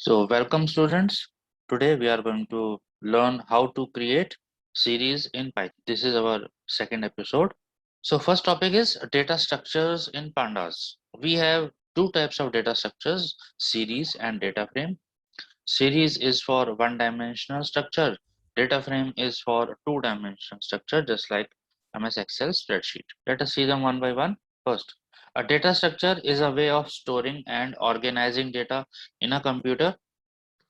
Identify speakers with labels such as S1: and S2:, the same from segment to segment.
S1: So welcome students. Today we are going to learn how to create series in Python. This is our second episode. So first topic is data structures in pandas. We have two types of data structures, series and data frame. Series is for one-dimensional structure. Data frame is for two-dimensional structure, just like MS Excel spreadsheet. Let us see them one by one. First, a data structure is a way of storing and organizing data in a computer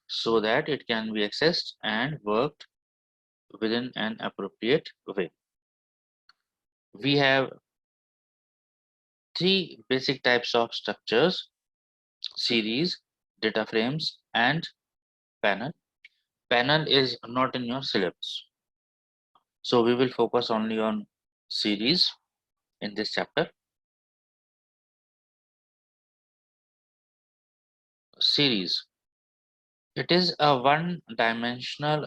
S1: so that it can be accessed and worked within an appropriate way. We have three basic types of structures: series, data frames, and panel. Panel is not in your syllabus, so we will focus only on series in this chapter. Series, it is a one-dimensional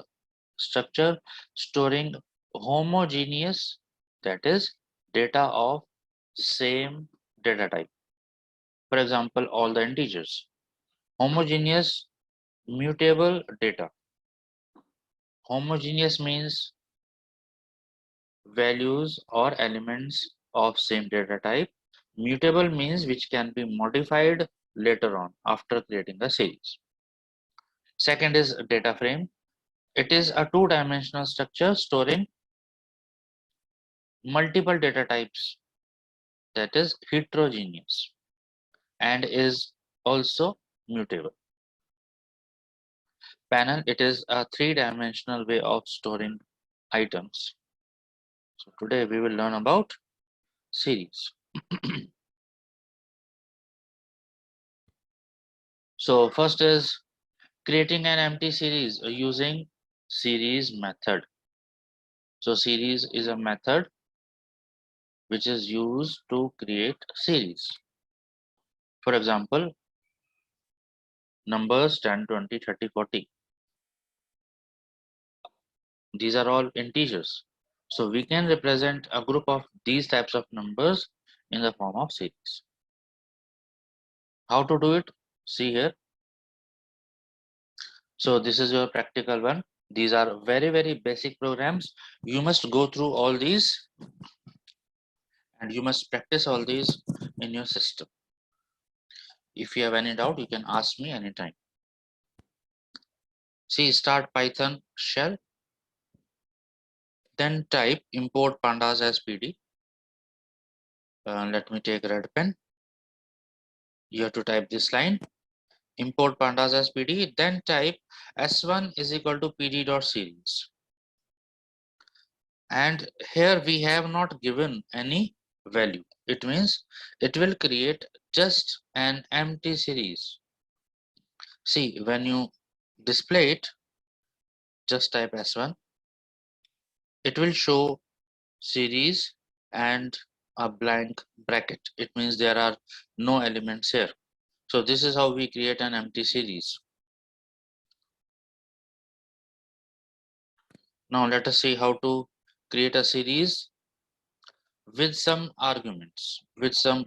S1: structure storing homogeneous, that is, data of same data type. For example, all the integers. Homogeneous mutable data. Homogeneous means values or elements of same data type. Mutable means which can be modified later on after creating a series. Second is data frame. It is a two-dimensional structure storing multiple data types, that is heterogeneous, and is also mutable. Panel, it is a three-dimensional way of storing items. So today we will learn about series. So first is creating an empty series using series method. So series is a method which is used to create series. For example, numbers 10, 20, 30, 40. These are all integers. So we can represent a group of these types of numbers in the form of series. How to do it? See here. So this is your practical one. These are very basic programs. You must go through all these and you must practice all these in your system. If you have any doubt, you can ask me anytime. See, start Python shell, then type import pandas as PD. Let me take red pen. You have to type this line, import pandas as PD, then type s1 is equal to pd.series. And here we have not given any value. It means it will create just an empty series. See, when you display it, just type s1, it will show series and a blank bracket. It means there are no elements here. So this is how we create an empty series. Now let us see how to create a series with some arguments, with some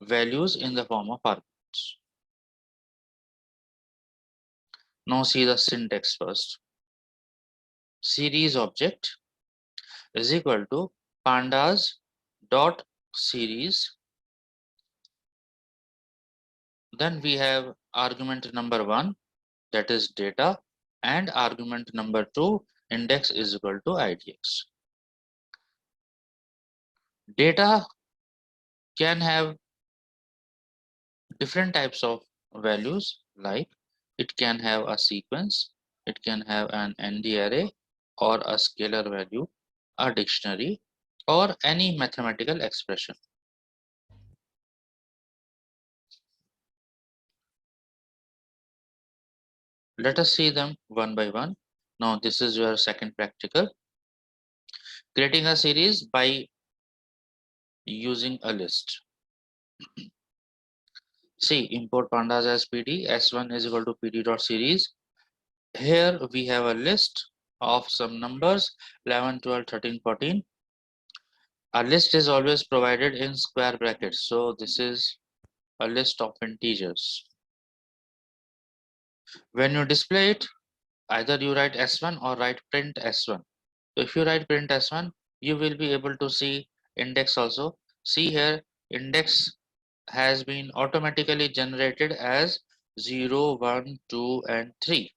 S1: values in the form of arguments. Now see the syntax first. Series object is equal to pandas dot series. Then we have argument number 1, that is data, and argument number 2, index is equal to idx. Data can have different types of values, like it can have a sequence, it can have an ND array or a scalar value, a dictionary, or any mathematical expression. Let us see them one by one. Now this is your second practical. Creating a series by using a list. See, import pandas as PD, s1 is equal to pd.series. Here we have a list of some numbers 11, 12, 13, 14. A list is always provided in square brackets. So this is a list of integers. When you display it, either you write S1 or write print S1. So if you write print S1, you will be able to see index also. See here, index has been automatically generated as 0, 1, 2, and 3.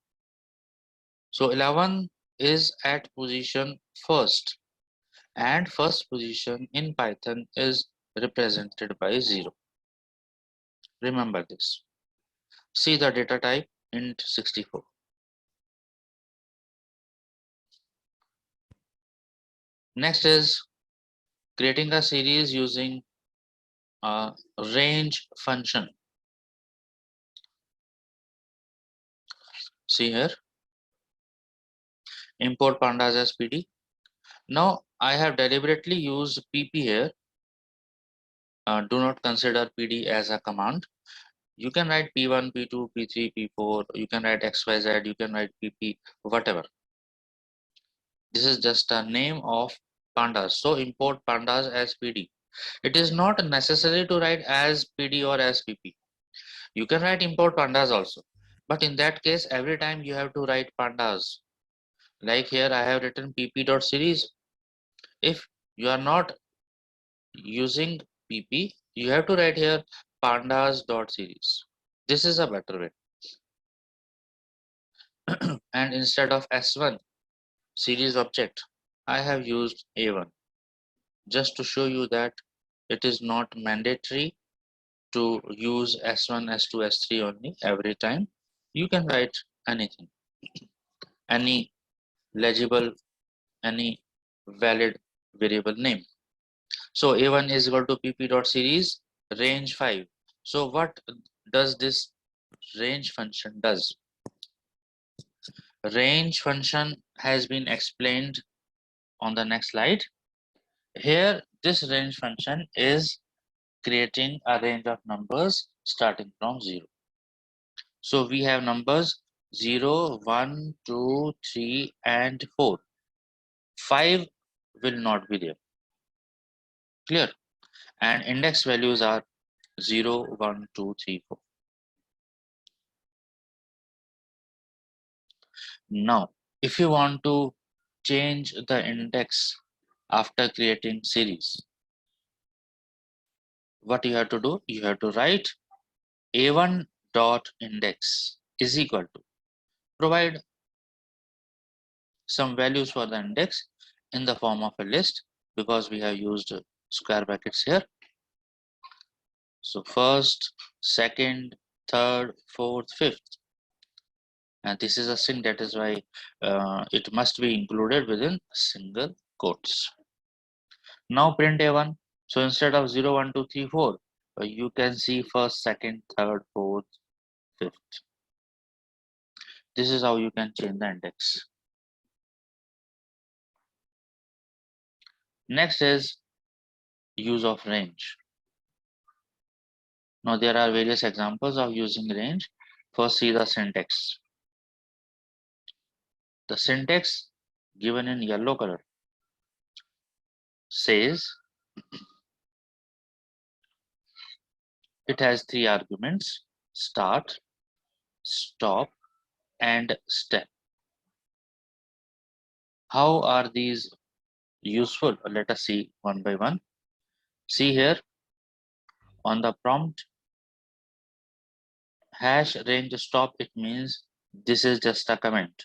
S1: So 11 is at position first, and first position in Python is represented by 0. Remember this. See the data type int64. Next is creating a series using a range function. See here, import pandas as PD. Now I have deliberately used pp here. Do not consider PD as a command. You can write p1, p2, p3, p4. You can write xyz. You can write pp, whatever. This is just a name of pandas. So import pandas as PD. It is not necessary to write as PD or as pp. You can write import pandas also. But in that case, every time you have to write pandas. Like here, I have written pp.series. If you are not using pp, you have to write here pandas.series. This is a better way. And instead of s1 series object, I have used a1, just to show you that it is not mandatory to use s1, s2, s3 only every time. You can write anything, any legible, any valid variable name. So a1 is equal to pp.series range 5. So what does this range function does? Range function has been explained on the next slide. Here, this range function is creating a range of numbers starting from 0. So we have numbers 0, 1, 2, 3, and 4. 5 will not be there. Clear? And index values are 0, 1, 2, 3, 4. Now, if you want to change the index after creating series, what you have to do? You have to write a1 dot index is equal to, provide some values for the index in the form of a list, because we have used square brackets here. So first, second, third, fourth, fifth, and this is a string, that is why it must be included within single quotes. Now print a1. So instead of 0, 1, 2, 3, 4, you can see first, second, third, fourth, fifth. This is how you can change the index. Next is use of range. Now there are various examples of using range. First, see the syntax. The syntax given in yellow color says it has 3 arguments: start, stop, and step. How are these useful? Let us see one by one. See here on the prompt, hash range stop, it means this is just a comment,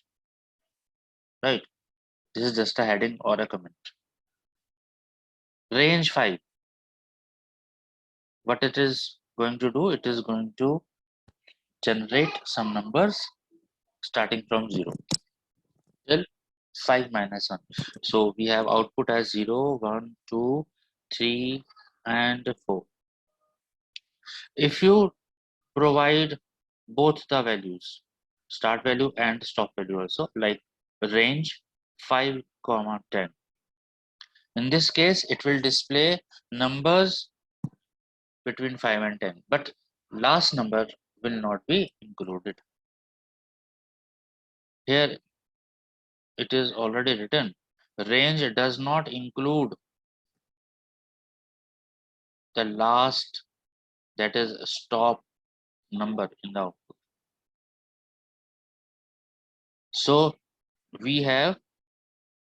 S1: right? This is just a heading or a comment. Range 5, what it is going to do, it is going to generate some numbers starting from 0 till 5 minus 1. So we have output as 0, 1, 2, 3, and 4. If you provide both the values, start value and stop value also, like range 5, 10. In this case, it will display numbers between 5 and 10, but last number will not be included. Here it is already written, range does not include the last, that is stop number in the output. So we have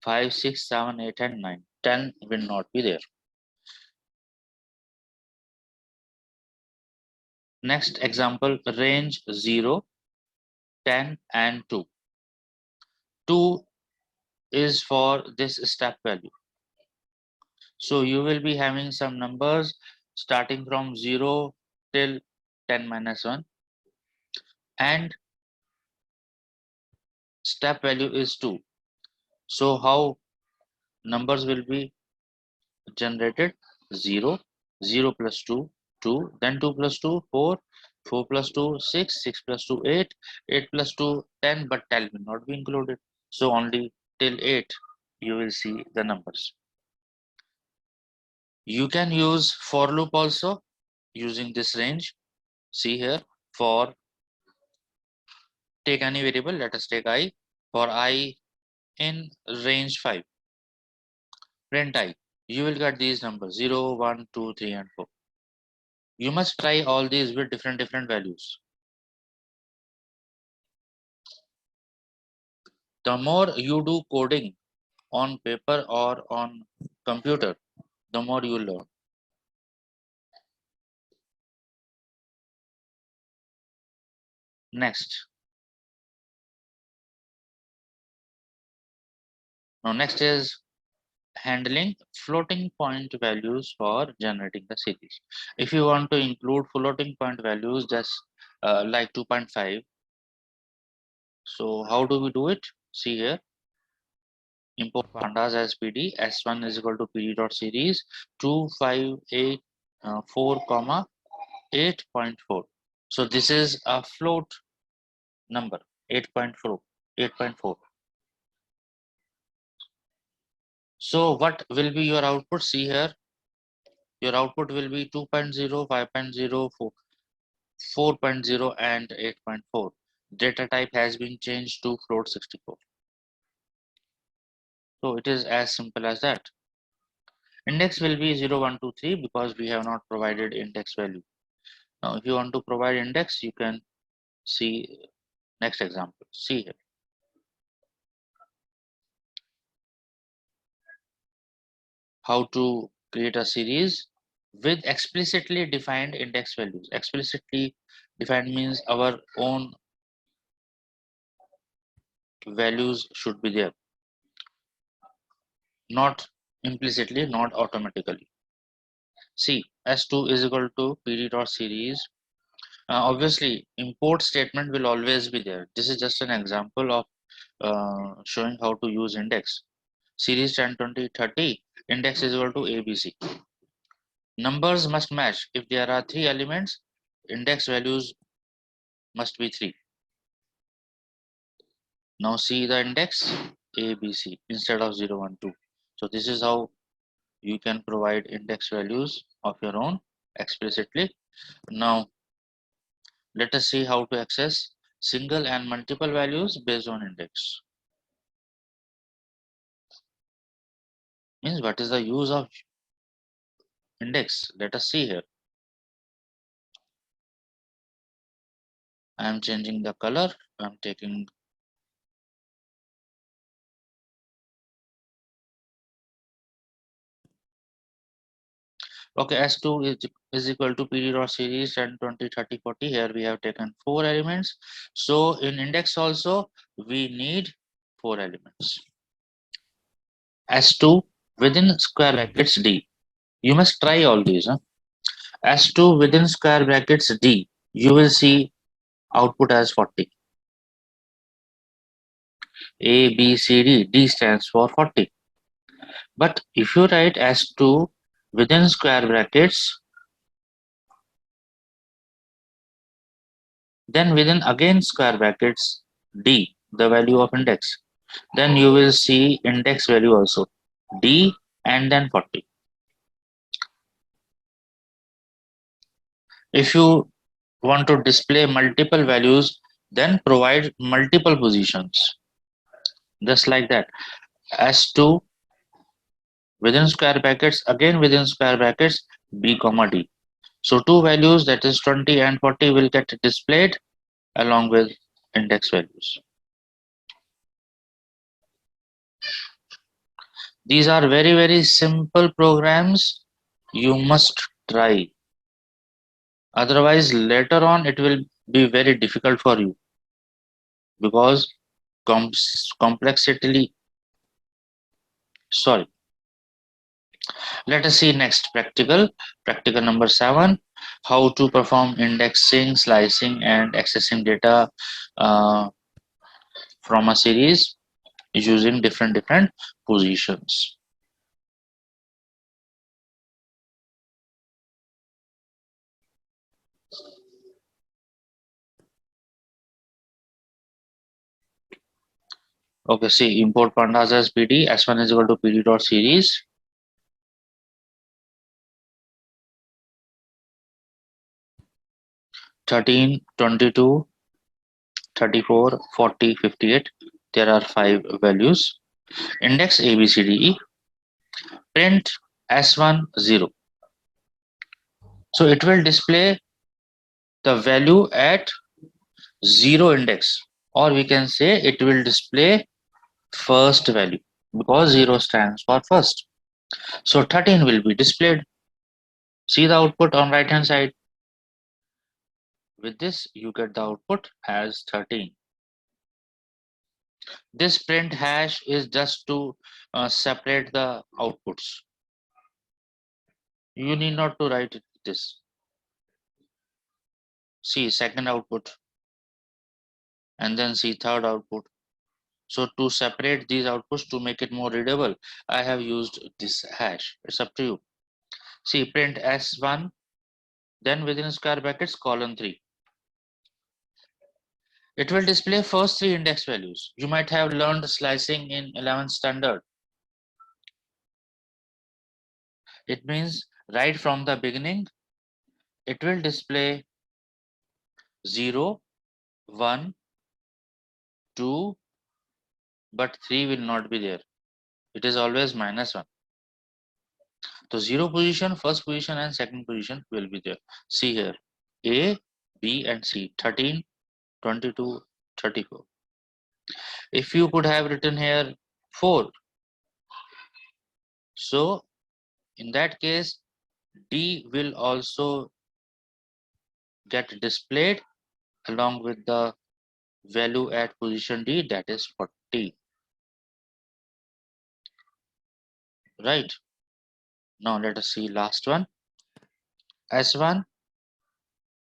S1: 5, 6, 7, 8, and 9. 10 will not be there. Next example, range 0, 10, and 2. 2 is for this step value. So you will be having some numbers starting from 0 till 10 minus 1, and step value is 2. So how numbers will be generated? 0, 0 plus 2, 2, then 2 plus 2, 4, 4 plus 2, 6, 6 plus 2, 8, 8 plus 2, 10, but 10 will not be included. So only till 8 you will see the numbers. You can use for loop also using this range. See here, for take any variable, let us take I. For I in range 5, print I. You will get these numbers 0, 1, 2, 3, and 4. You must try all these with different values. The more you do coding on paper or on computer, the more you learn. Next. Now next is handling floating point values for generating the series. If you want to include floating point values, just like 2.5. So how do we do it? See here, import pandas as PD, s1 is equal to pd dot series 258 4 comma 8.4. So this is a float number 8.4. So what will be your output? See here, your output will be 2.0, 5.0, 4.0, and 8.4. Data type has been changed to float 64. So it is as simple as that. Index will be 0, 1, 2, 3 because we have not provided index value. Now if you want to provide index, you can see next example. See here. How to create a series with explicitly defined index values. Explicitly defined means our own values should be there, not implicitly, not automatically. See, s2 is equal to pd dot series. Obviously import statement will always be there. This is just an example of showing how to use index. Series 10, 20, 30, index is equal to abc. Numbers must match. If there are 3 elements, index values must be 3. Now see the index abc instead of 0, 1, 2. So this is how you can provide index values of your own explicitly. Now let us see how to access single and multiple values based on index. Means what is the use of index? Let us see here. I am changing the color. I am taking okay, s2 is equal to pd dot series 10, 20, 30, 40. Here we have taken 4 elements. So in index also we need 4 elements. S2 within square brackets D. You must try all these. S2 within square brackets D. You will see output as 40. A, B, C, D. D stands for 40. But if you write S2 within square brackets, then within again square brackets D, the value of index, then you will see index value also D and then 40. If you want to display multiple values, then provide multiple positions. Just like that. S2 within square brackets, again within square brackets, B comma D. So two values, that is 20 and 40, will get displayed along with index values. These are very simple programs you must try. Otherwise, later on, it will be very difficult for you because complexity. Sorry. Let us see next practical. Practical number 7, how to perform indexing, slicing, and accessing data uh, from a series using different positions. Okay, see, import pandas as PD, S1 is equal to PD dot series. Thirteen, 22, 34, 40, 58. There are 5 values. Index A, B, C, D, E. Print S1 0. So it will display the value at 0 index, or we can say it will display first value because 0 stands for first. So 13 will be displayed. See the output on right hand side. With this, you get the output as 13. This print hash is just to separate the outputs. You need not to write this. See second output and then see third output. So to separate these outputs to make it more readable, I have used this hash. It's up to you. See print S1, then within square brackets colon 3. It will display first 3 index values. You might have learned slicing in 11th standard. It means right from the beginning, it will display 0, 1, 2, but 3 will not be there. It is always -1. So 0 position, first position and second position will be there. See here, A, B and C, 13, 22, 34. If you could have written here 4, so in that case, D will also get displayed along with the value at position D, that is 40. Right. Now let us see last one. S1,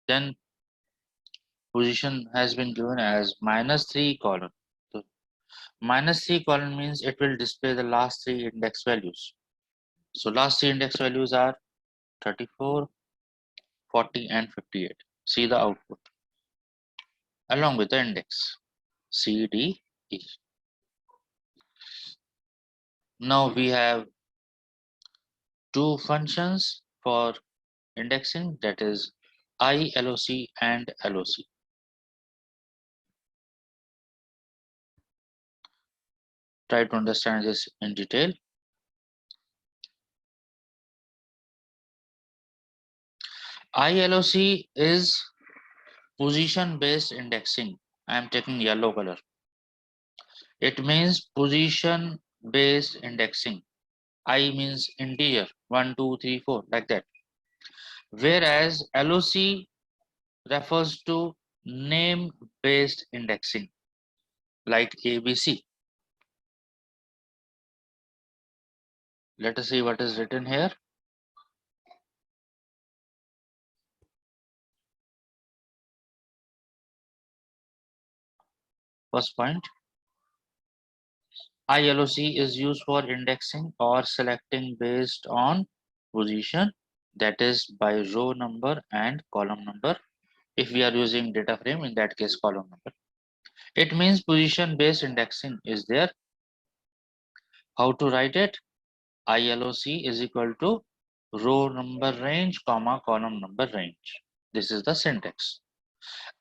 S1: then position has been given as -3 colon. So -3 colon means it will display the last 3 index values. So last 3 index values are 34, 40 and 58. See the output along with the index C, D, E. Now we have two functions for indexing, that is ILOC and LOC. Try to understand this in detail. ILOC is position based indexing. I am taking yellow color. It means position based indexing. I means integer 1, 2, 3, 4 like that. Whereas LOC refers to name based indexing like ABC. Let us see what is written here. First point, ILOC is used for indexing or selecting based on position, that is by row number and column number. If we are using data frame, in that case column number. It means position based indexing is there. How to write it? ILOC is equal to row number range comma column number range. This is the syntax.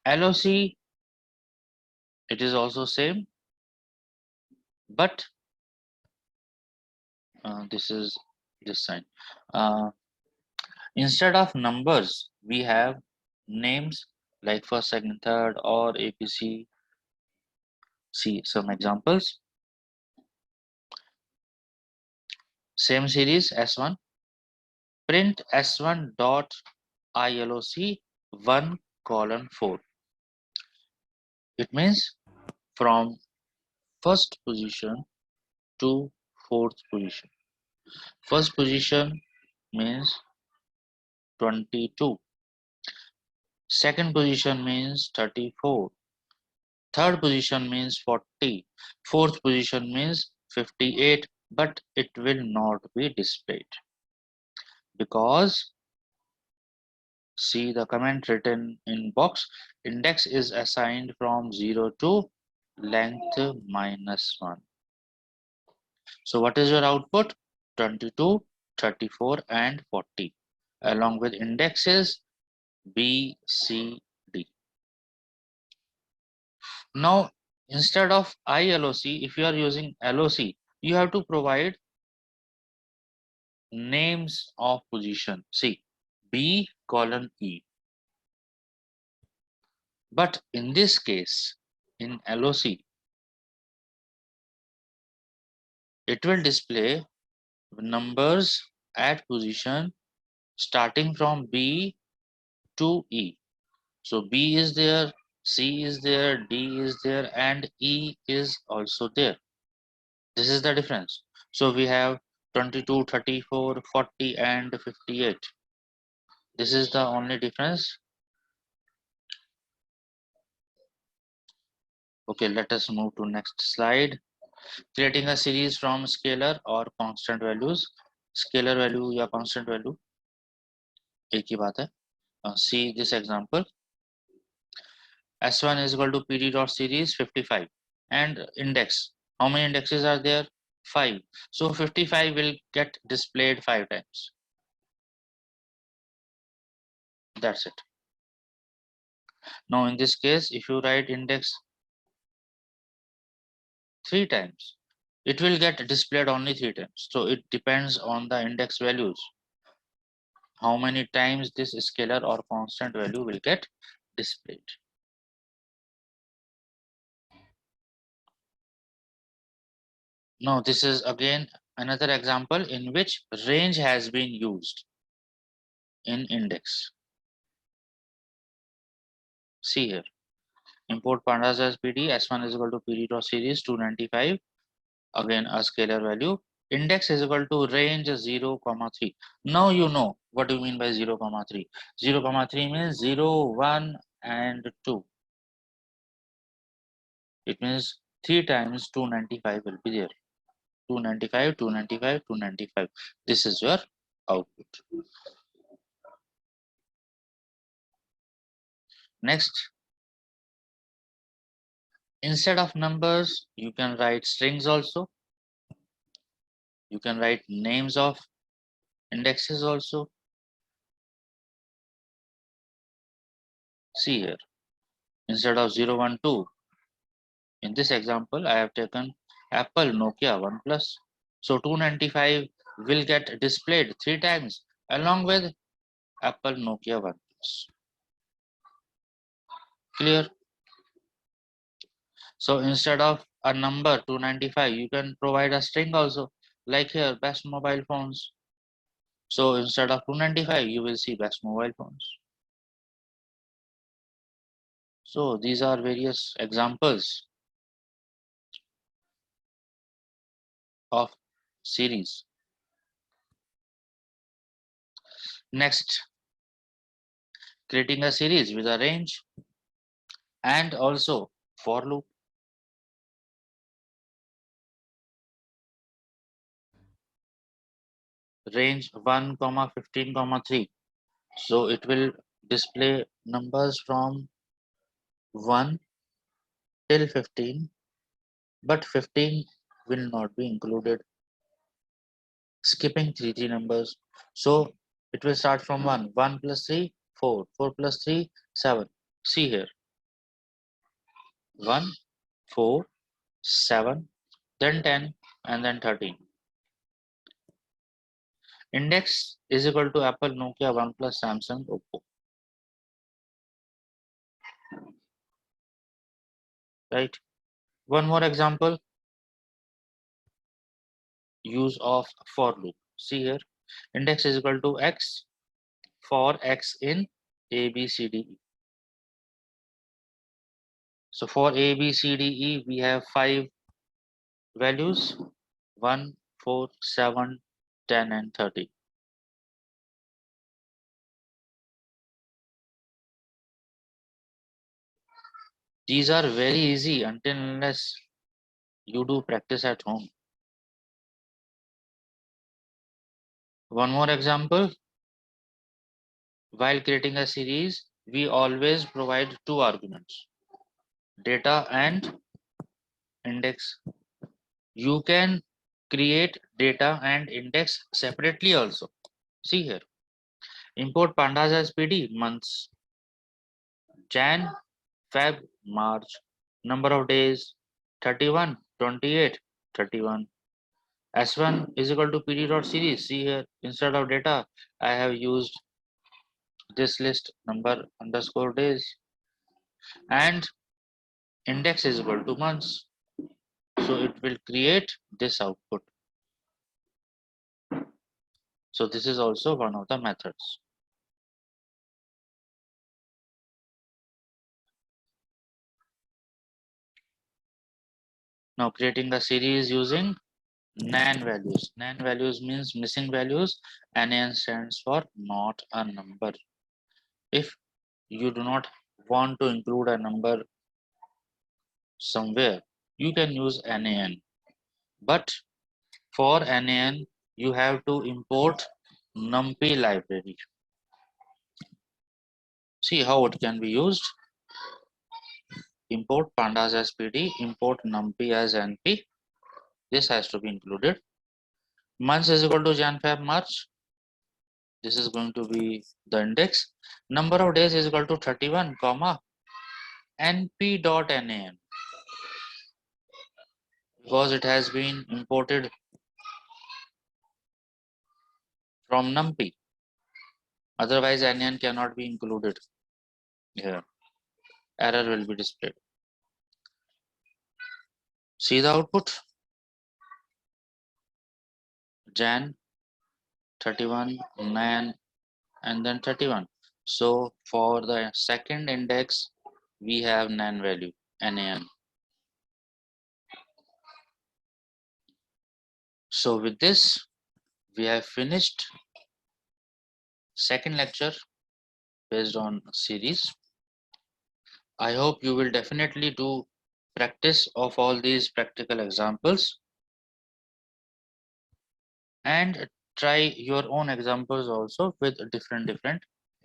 S1: LOC, it is also same, but this is this sign. Instead of numbers, we have names like first, second, third, or APC. See some examples. Same series S1, print S1 dot ILOC 1:4. It means from first position to fourth position. First position means 22. Second position means 34. Third position means 40. Fourth position means 58, but it will not be displayed because see the comment written in box, index is assigned from 0 to length -1. So what is your output? 22, 34 and 40 along with indexes B, C, D. Now instead of ILOC, if you are using LOC, you have to provide names of position. See B:E. But in this case, in LOC, it will display numbers at position starting from B to E. So B is there, C is there, D is there, and E is also there. This is the difference. So we have 22, 34, 40, and 58. This is the only difference. Okay, let us move to next slide. Creating a series from scalar or constant values. Scalar value या constant value एक ही बात है. See this example. S1 is equal to PD dot series 55 and index. How many indexes are there? 5. So 55 will get displayed 5 times. That's it. Now in this case, if you write index 3 times, it will get displayed only 3 times. So it depends on the index values. How many times this scalar or constant value will get displayed. Now this is again another example in which range has been used in index. See here. Import pandas as PD, S1 is equal to PD dot series 295. Again a scalar value. Index is equal to range 0, 3. Now you know what do you mean by 0, 3. 0, 3 means 0, 1 and 2. It means 3 times 295 will be there. 295, 295, 295. This is your output. Next, instead of numbers, you can write strings also. You can write names of indexes also. See here, instead of 0, 1, 2, in this example, I have taken Apple Nokia OnePlus. So 295 will get displayed 3 times along with Apple Nokia OnePlus. Clear? So instead of a number 295, you can provide a string also, like here, best mobile phones. So instead of 295, you will see best mobile phones. So these are various examples of series. Next, creating a series with a range and also for loop. Range 1, 15, 3. So it will display numbers from 1 till 15, but 15 will not be included, skipping 3 numbers. So it will start from 1. 1 plus 3, 4. 4 plus 3, 7. See here. 1, 4, 7, then 10, and then 13. Index is equal to Apple, Nokia, OnePlus, Samsung, Oppo. Right? One more example. use of for loop. See here, index is equal to x for x in A, B, C, D, E. So for A, B, C, D, E, we have 5 values: 1, 4, 7, 10, and 30. These are very easy until unless you do practice at home. One more example. While creating a series, we always provide 2 arguments, data and index. You can create data and index separately also. See here, import pandas as PD, months, Jan, Feb, March, number of days, 31, 28, 31. S1 is equal to PD.series. See here, instead of data, I have used this list number underscore days, and index is equal to months. So it will create this output. So this is also one of the methods. Now creating a series using NaN values. NaN values means missing values. NaN stands for not a number. If you do not want to include a number somewhere, you can use NaN. But for NaN, you have to import NumPy library. See how it can be used. Import pandas as PD, import NumPy as NP. This has to be included. Months is equal to Jan, Feb, March. This is going to be the index. Number of days is equal to 31, comma, np.nan, because it has been imported from NumPy. Otherwise, nan cannot be included here. Error will be displayed. See the output. Jan, 31, nan, and then 31. So for the second index, we have nan value, nan. So with this, we have finished second lecture based on series. I hope you will definitely do practice of all these practical examples and try your own examples also with different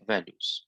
S1: values.